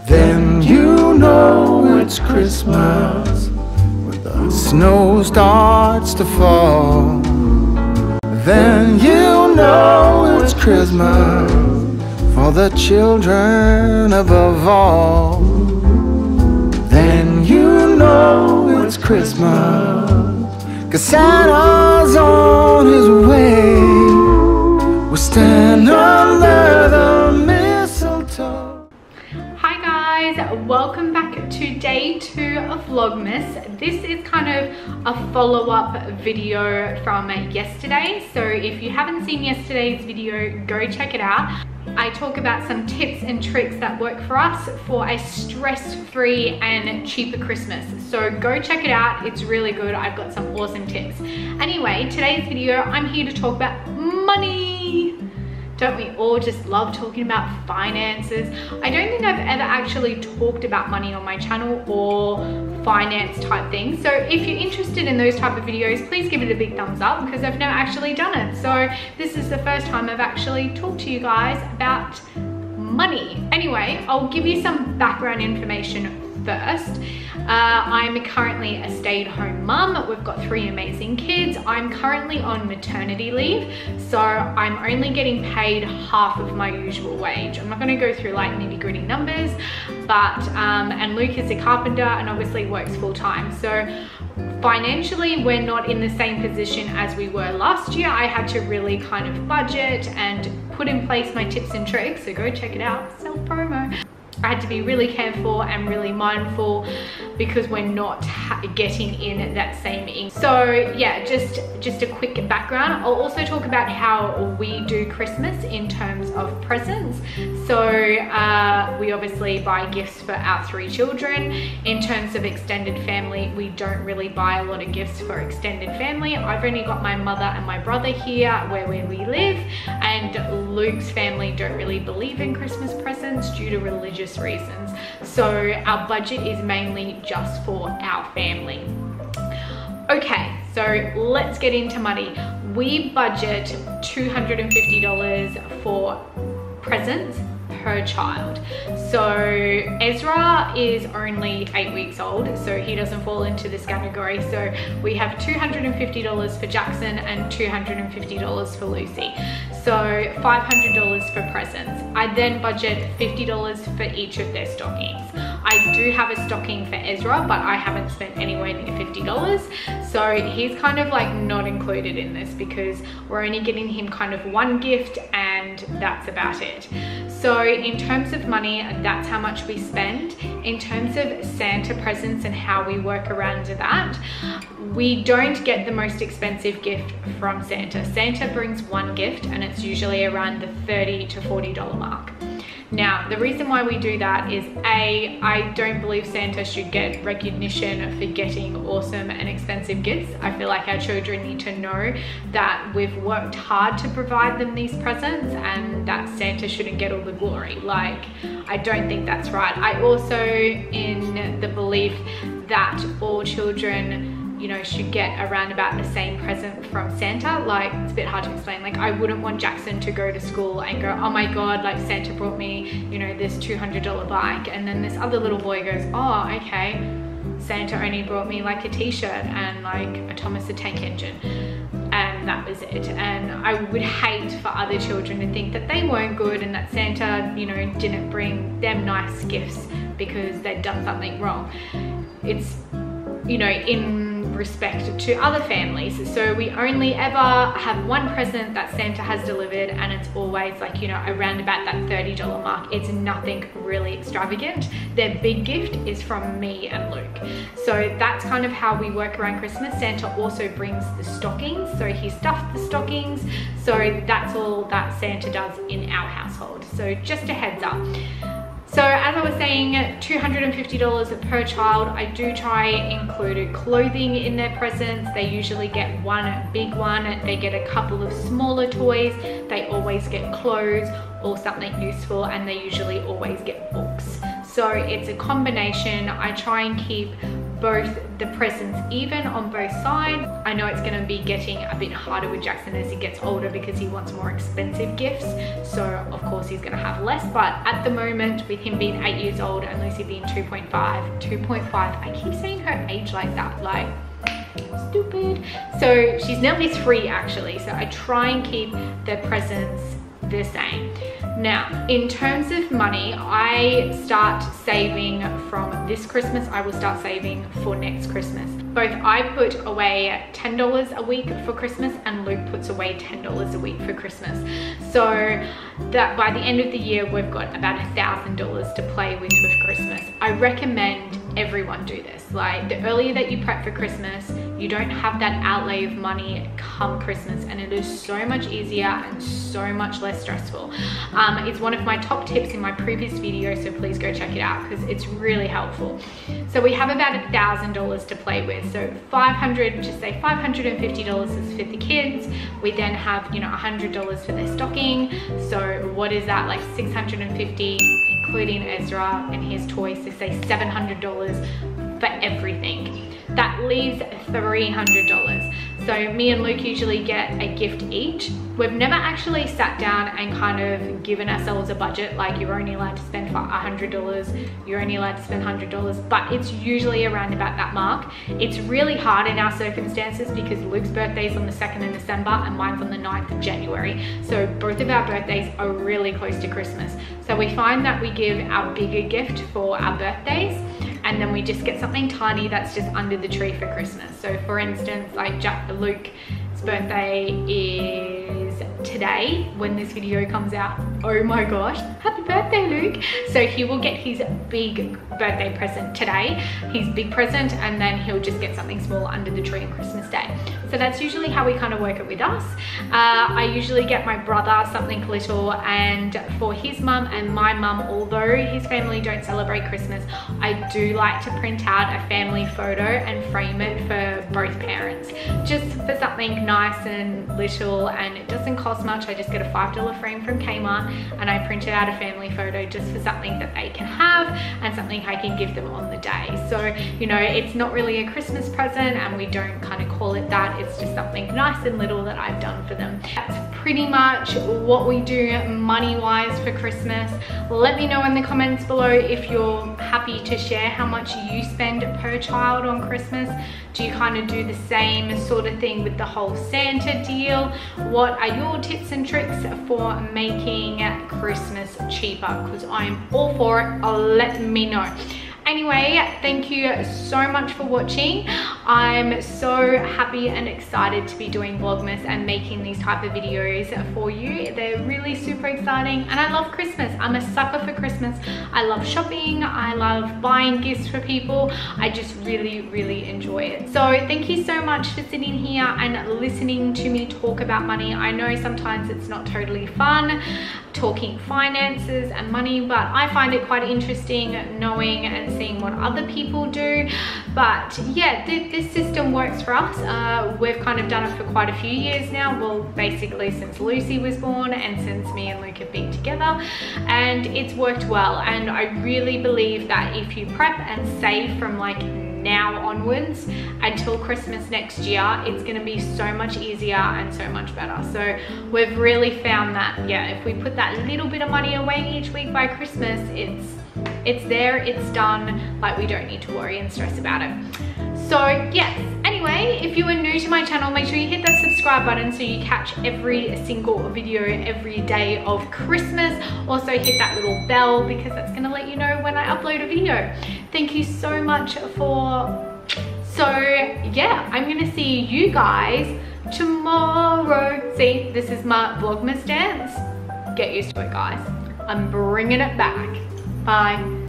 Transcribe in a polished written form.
Then you know it's Christmas when the snow starts to fall. Then you know it's Christmas for the children above all. Then you know it's Christmas 'cause Santa's on his way. We'll stand under the mistletoe. Hi guys, welcome back to day 2 of Vlogmas. This is kind of a follow-up video from yesterday. So if you haven't seen yesterday's video, go check it out. I talk about some tips and tricks that work for us for a stress-free and cheaper Christmas. So go check it out, it's really good. I've got some awesome tips. Anyway, today's video, I'm here to talk about money. Don't we all just love talking about finances? I don't think I've ever actually talked about money on my channel or finance type things. So if you're interested in those type of videos, please give it a big thumbs up because I've never actually done it. So this is the first time I've actually talked to you guys about money. Anyway, I'll give you some background information first. I'm currently a stay-at-home mum. We've got 3 amazing kids. I'm currently on maternity leave, so I'm only getting paid half of my usual wage. I'm not going to go through like nitty-gritty numbers, but and Luke is a carpenter and obviously works full-time. So financially, we're not in the same position as we were last year. I had to really kind of budget and put in place my tips and tricks, so go check it out, self-promo. I had to be really careful and really mindful because we're not getting in that same income. So yeah, just a quick background. I'll also talk about how we do Christmas in terms of presents. So we obviously buy gifts for our 3 children. In terms of extended family, we don't really buy a lot of gifts for extended family. I've only got my mother and my brother here where we live, and Luke's family don't really believe in Christmas presents due to religious reasons. So our budget is mainly just for our family. Okay, so let's get into money. We budget $250 for presents per child. So Ezra is only 8 weeks old, so he doesn't fall into this category. So we have $250 for Jackson and $250 for Lucy. So $500 for presents. I then budget $50 for each of their stockings. I do have a stocking for Ezra, but I haven't spent anywhere near $50. So he's kind of like not included in this because we're only getting him kind of 1 gift and that's about it. So in terms of money, that's how much we spend. In terms of Santa presents and how we work around that, we don't get the most expensive gift from Santa. Santa brings 1 gift and it's usually around the $30 to $40 mark. Now, the reason why we do that is A, I don't believe Santa should get recognition for getting awesome and expensive gifts. I feel like our children need to know that we've worked hard to provide them these presents and that Santa shouldn't get all the glory. Like, I don't think that's right. I also in the belief that all children, you know, should get around about the same present from Santa. Like, it's a bit hard to explain. Like, I wouldn't want Jackson to go to school and go, oh my God, like Santa brought me, you know, this $200 bike. And then this other little boy goes, oh, okay, Santa only brought me like a t-shirt and like a Thomas the Tank Engine. And that was it. And I would hate for other children to think that they weren't good and that Santa, you know, didn't bring them nice gifts because they'd done something wrong. It's, you know, in respect to other families. So we only ever have 1 present that Santa has delivered and it's always like, you know, around about that $30 mark. It's nothing really extravagant. Their big gift is from me and Luke. So that's kind of how we work around Christmas. Santa also brings the stockings. So he stuffed the stockings. So that's all that Santa does in our household. So just a heads up. So as I was saying, $250 per child. I do try include clothing in their presents. They usually get 1 big one. They get a couple of smaller toys. They always get clothes or something useful, and they usually always get books. So it's a combination. I try and keep both the presents even on both sides. I know it's going to be getting a bit harder with Jackson as he gets older because he wants more expensive gifts, so of course he's going to have less, but at the moment with him being 8 years old and Lucy being 2.5, I keep saying her age like that, like stupid. So she's nearly 3 actually, so I try and keep the presents the same. Now, in terms of money, I start saving from this Christmas. I will start saving for next Christmas. Both I put away $10 a week for Christmas and Luke puts away $10 a week for Christmas. So that by the end of the year, we've got about $1,000 to play with Christmas. I recommend everyone do this. Like, the earlier that you prep for Christmas, you don't have that outlay of money come Christmas, and it is so much easier and so much less stressful. It's one of my top tips in my previous video, so please go check it out because it's really helpful. So we have about $1,000 to play with. So just say $550 is for the kids. We then have, you know, $100 for their stocking. So what is that, like $650, including Ezra and his toys, so say $700 for everything. That leaves $300. So me and Luke usually get a gift each. We've never actually sat down and kind of given ourselves a budget, like you're only allowed to spend $100, you're only allowed to spend $100, but it's usually around about that mark. It's really hard in our circumstances because Luke's birthday is on the 2nd of December and mine's on the 9th of January. So both of our birthdays are really close to Christmas. So we find that we give our bigger gift for our birthdays, and then we just get something tiny that's just under the tree for Christmas. So for instance, like Luke's birthday is today when this video comes out. Oh my gosh, happy birthday, Luke. So he will get his big birthday present today, his big present, and then he'll just get something small under the tree on Christmas Day. So that's usually how we kind of work it with us. I usually get my brother something little, and for his mum and my mum, although his family don't celebrate Christmas, I do like to print out a family photo and frame it for both parents, just for something nice and little, and it doesn't cost much. I just get a $5 frame from Kmart and I printed out a family photo just for something that they can have and something I can give them on the day. So, you know, it's not really a Christmas present and we don't kind of call it that. It's just something nice and little that I've done for them. That's pretty much what we do money-wise for Christmas. Let me know in the comments below if you're happy to share how much you spend per child on Christmas. Do you kind of do the same sort of thing with the whole Santa deal? What are your tips and tricks for making Christmas cheaper? Because I'm all for it. Let me know. Anyway, thank you so much for watching. I'm so happy and excited to be doing Vlogmas and making these type of videos for you. They're really super exciting and I love Christmas. I'm a sucker for Christmas. I love shopping. I love buying gifts for people. I just really, really enjoy it. So thank you so much for sitting here and listening to me talk about money. I know sometimes it's not totally fun talking finances and money, but I find it quite interesting knowing and seeing what other people do. But yeah, this system works for us. We've kind of done it for quite a few years now. Well, basically since Lucy was born and since me and Luke have been together, and it's worked well. And I really believe that if you prep and save from like now onwards until Christmas next year, it's going to be so much easier and so much better. So we've really found that, yeah, if we put that little bit of money away each week by Christmas, it's there, it's done. Like, we don't need to worry and stress about it. So yes, anyway, if you are new to my channel, make sure you hit that subscribe button so you catch every single video every day of Christmas. Also hit that little bell because that's gonna let you know when I upload a video. Thank you so much so yeah, I'm gonna see you guys tomorrow. See, this is my Vlogmas dance. Get used to it, guys. I'm bringing it back. Bye.